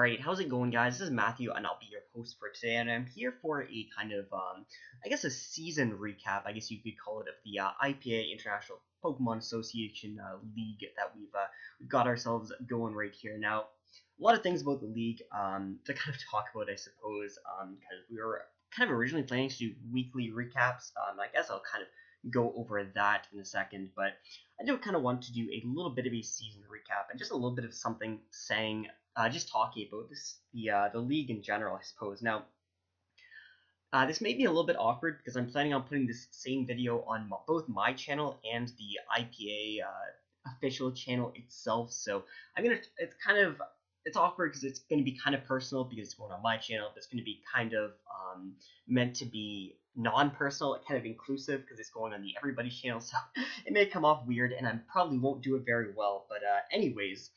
Alright, how's it going, guys? This is Matthew, and I'll be your host for today, and I'm here for a kind of, I guess a season recap, I guess you could call it, of the IPA, International Pokemon Association League that we've got ourselves going right here. Now, a lot of things about the league to kind of talk about, I suppose, because we were kind of originally planning to do weekly recaps. I guess I'll kind of go over that in a second, but I do kind of want to do a little bit of a season recap and just a little bit of something saying just talking about the league in general, I suppose. Now, this may be a little bit awkward because I'm planning on putting this same video on both my channel and the IPA official channel itself. So it's awkward because it's gonna be kind of personal because it's going on my channel, but it's gonna be kind of meant to be non-personal, kind of inclusive because it's going on the everybody channel. So it may come off weird, and I probably won't do it very well. But anyways.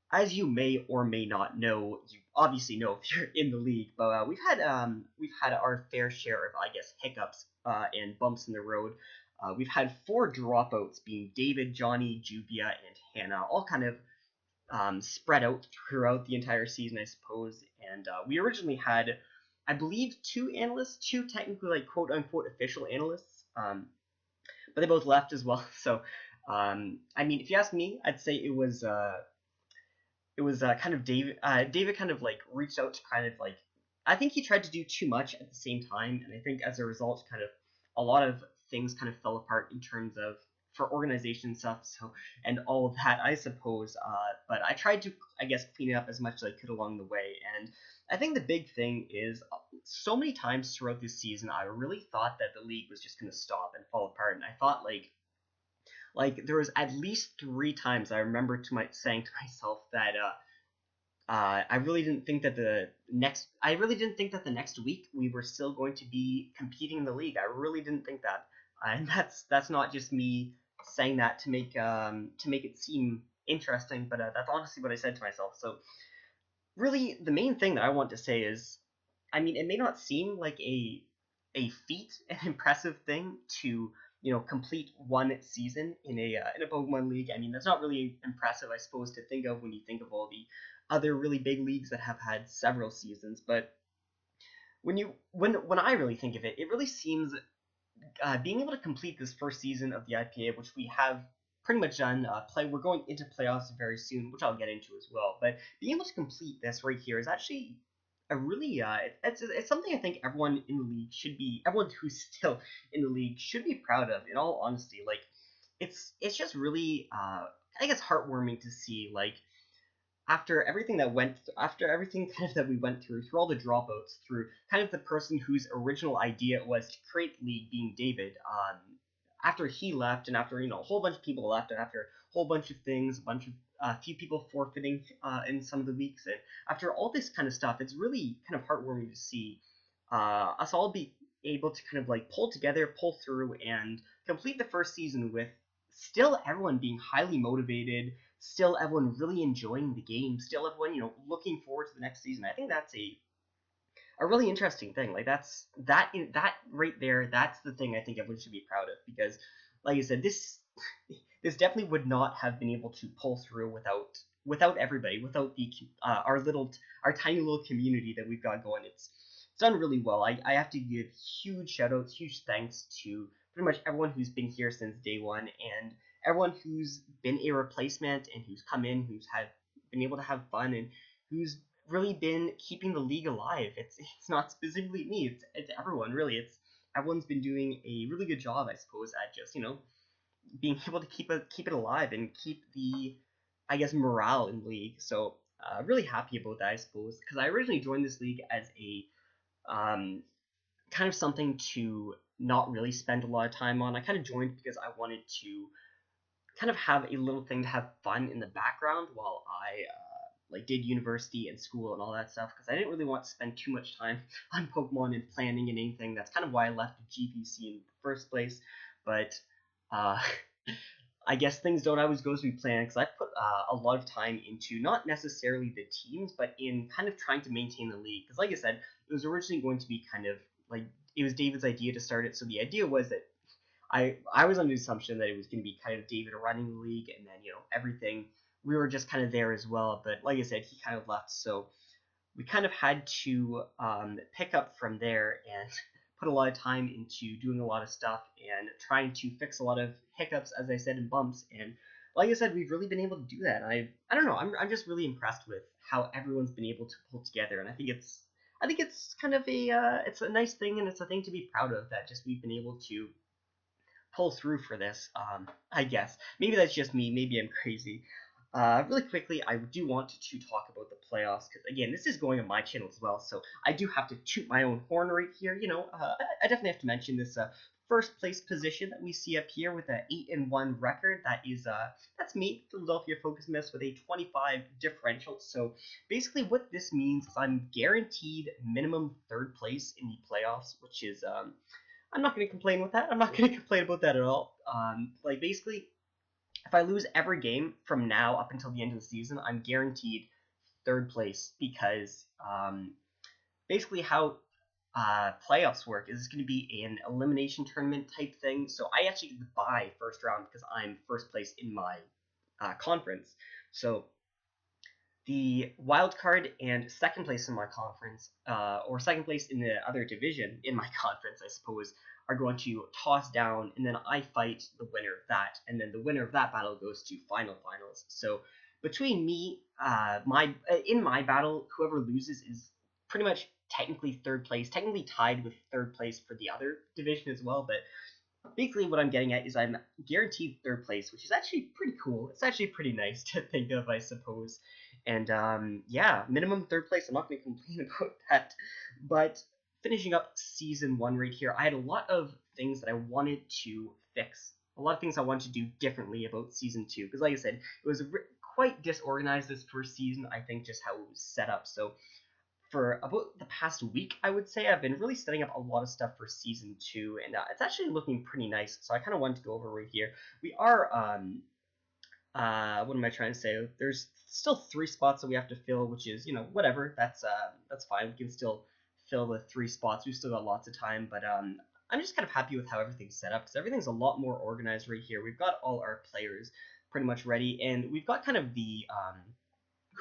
As you may or may not know, you obviously know if you're in the league, but we've had our fair share of, I guess, hiccups and bumps in the road. We've had 4 dropouts, being David, Johnny, Jubia, and Hannah, all kind of spread out throughout the entire season, I suppose. And we originally had, I believe, 2 analysts, 2 technically like quote unquote official analysts, but they both left as well. So, I mean, if you ask me, I'd say it was kind of David. David kind of like reached out to kind of like, I think he tried to do too much at the same time, and I think as a result, kind of a lot of things kind of fell apart in terms of for organization stuff. So and all of that, I suppose. But I tried to, I guess, clean it up as much as I could along the way. And I think the big thing is, so many times throughout this season, I really thought that the league was just going to stop and fall apart, and I thought like there was at least 3 times I remember saying to myself that I really didn't think that the next week we were still going to be competing in the league. I really didn't think that, and that's not just me saying that to make it seem interesting, but that's honestly what I said to myself. So really, the main thing that I want to say is, I mean, it may not seem like a feat, an impressive thing to complete one season in a Pokemon league. I mean, that's not really impressive, I suppose, to think of when you think of all the other really big leagues that have had several seasons. But when I really think of it, it really seems being able to complete this first season of the IPA, which we have pretty much done. We're going into playoffs very soon, which I'll get into as well. But being able to complete this right here is actually a really it's something I think everyone in the league everyone who's still in the league should be proud of. In all honesty, like it's just really I guess heartwarming to see, like after everything kind of that we went through all the dropouts, through kind of the person whose original idea it was to create the league, being David. After he left, and after a whole bunch of people left, and after a whole bunch of things, a few people forfeiting in some of the weeks, and after all this kind of stuff, it's really kind of heartwarming to see us all be able to kind of like pull together, pull through, and complete the first season with still everyone being highly motivated, still everyone really enjoying the game, still everyone looking forward to the next season. I think that's a really interesting thing. Like that right there, that's the thing I think everyone should be proud of, because like I said, this definitely would not have been able to pull through without everybody, without the our tiny little community that we've got going. It's done really well. I have to give huge shout outs, huge thanks to pretty much everyone who's been here since day one, and everyone who's been a replacement and who's come in, who's been able to have fun, and who's really been keeping the league alive. It's not specifically me, it's everyone, really. Everyone's been doing a really good job, I suppose, at just being able to keep it alive and keep the, I guess, morale in the league. So really happy about that, I suppose, because I originally joined this league as a kind of something to not really spend a lot of time on. I kind of joined because I wanted to kind of have a little thing to have fun in the background while I like did university and school and all that stuff, because I didn't really want to spend too much time on Pokemon and planning and anything. That's kind of why I left GPC in the first place. But I guess things don't always go as we plan, because I put a lot of time into not necessarily the teams, but in kind of trying to maintain the league. Because like I said, it was originally going to be kind of like, it was David's idea to start it. So the idea was that I was under the assumption that it was going to be kind of David running the league, and then everything we were just kind of there as well. But like I said, he kind of left, so we kind of had to pick up from there and put a lot of time into doing a lot of stuff and trying to fix a lot of hiccups, as I said, and bumps. And like I said, we've really been able to do that. I don't know. I'm just really impressed with how everyone's been able to pull together, and I think it's kind of a it's a nice thing, and it's a thing to be proud of that just we've been able to pull through for this. I guess maybe that's just me. Maybe I'm crazy. Really quickly, I do want to talk about the playoffs because again, this is going on my channel as well, so I do have to toot my own horn right here. I definitely have to mention this first place position that we see up here with an 8-1 record. That's me, Philadelphia Focus Mist, with a 25 differential. So basically, what this means is I'm guaranteed minimum third place in the playoffs, which is I'm not going to complain with that. I'm not going to complain about that at all. Like basically, if I lose every game from now up until the end of the season, I'm guaranteed third place because basically how playoffs work is it's going to be an elimination tournament type thing. So I actually get the bye first round because I'm first place in my conference. So the wild card and second place in my conference, or second place in the other division in my conference, I suppose, are going to toss down, and then I fight the winner of that, and then the winner of that battle goes to finals. So between me, in my battle, whoever loses is pretty much technically third place, technically tied with third place for the other division as well, but basically what I'm getting at is I'm guaranteed third place, which is actually pretty cool. It's actually pretty nice to think of, I suppose. And yeah, minimum third place. I'm not going to complain about that. But finishing up season 1 right here, I had a lot of things that I wanted to fix. A lot of things I wanted to do differently about season 2. Because like I said, it was quite disorganized this first season, I think, just how it was set up. So for about the past week, I would say, I've been really setting up a lot of stuff for season 2, and it's actually looking pretty nice. So I kind of wanted to go over right here. We are, what am I trying to say? There's still 3 spots that we have to fill, which is, whatever. That's fine. We can still fill the 3 spots. We've still got lots of time, but I'm just kind of happy with how everything's set up because everything's a lot more organized right here. We've got all our players pretty much ready, and we've got kind of the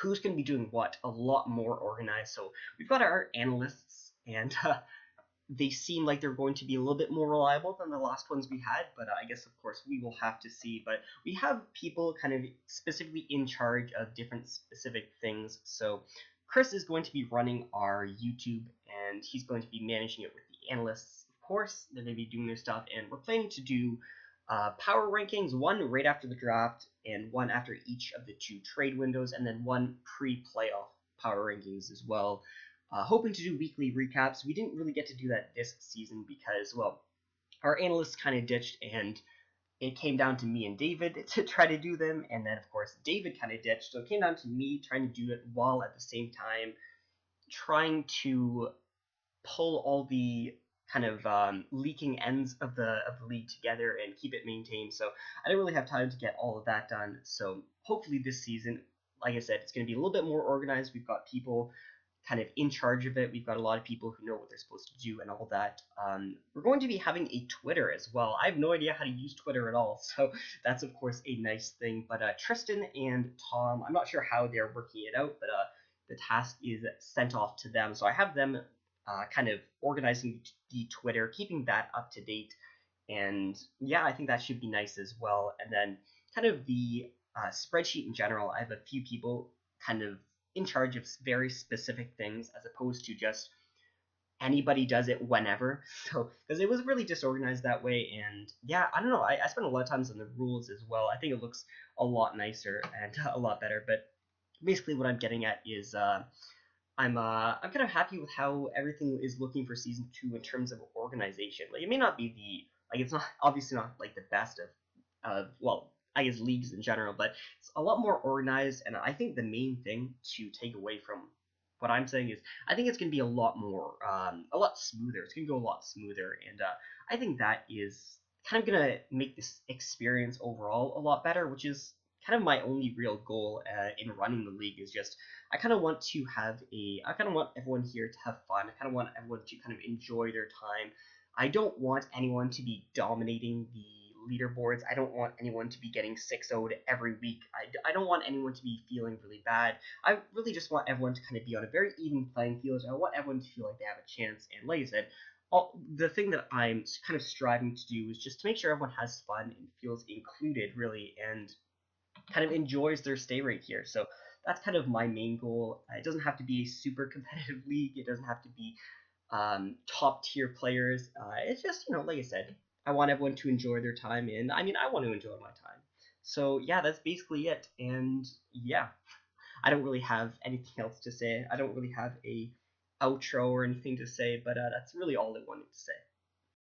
who's going to be doing what a lot more organized. So we've got our analysts, and they seem like they're going to be a little bit more reliable than the last ones we had, but I guess, of course, we will have to see. But we have people kind of specifically in charge of different specific things. So Chris is going to be running our YouTube, and he's going to be managing it with the analysts. Of course, they're going to be doing their stuff, and we're planning to do power rankings, one right after the draft and one after each of the 2 trade windows, and then one pre-playoff power rankings as well. Hoping to do weekly recaps. We didn't really get to do that this season because, well, our analysts kind of ditched, and it came down to me and David to try to do them, and then, of course, David kind of ditched, so it came down to me trying to do it while at the same time trying to pull all the kind of leaking ends of the league together and keep it maintained. So I didn't really have time to get all of that done. So hopefully this season, like I said, it's going to be a little bit more organized. We've got people kind of in charge of it. We've got a lot of people who know what they're supposed to do and all that. We're going to be having a Twitter as well. I have no idea how to use Twitter at all, so that's of course a nice thing. But Tristan and Tom, I'm not sure how they're working it out, but the task is sent off to them. So I have them kind of organizing the Twitter, keeping that up to date, and yeah, I think that should be nice as well. And then kind of the spreadsheet in general, I have a few people kind of in charge of very specific things as opposed to just anybody does it whenever. So because it was really disorganized that way, and yeah, I don't know, I spent a lot of times on the rules as well. I think it looks a lot nicer and a lot better, but basically what I'm getting at is I'm kind of happy with how everything is looking for season 2 in terms of organization. Like, it may not be it's not obviously not like the best of well, I guess leagues in general, but it's a lot more organized. And I think the main thing to take away from what I'm saying is I think it's going to be a lot more a lot smoother. It's going to go a lot smoother, and I think that is kind of going to make this experience overall a lot better, which is kind of my only real goal in running the league. Is just I kind of want everyone here to have fun. I kind of want everyone to kind of enjoy their time. I don't want anyone to be dominating the leaderboards. I don't want anyone to be getting 6-0'd every week. I don't want anyone to be feeling really bad. I really just want everyone to kind of be on a very even playing field. I want everyone to feel like they have a chance. And like I said, the thing that I'm kind of striving to do is just to make sure everyone has fun and feels included, really, and kind of enjoys their stay right here. So that's kind of my main goal. It doesn't have to be a super competitive league. It doesn't have to be top tier players. It's just, like I said, I want everyone to enjoy their time, and I mean, I want to enjoy my time. So yeah, that's basically it. And yeah, I don't really have anything else to say. I don't really have a outro or anything to say, but that's really all I wanted to say.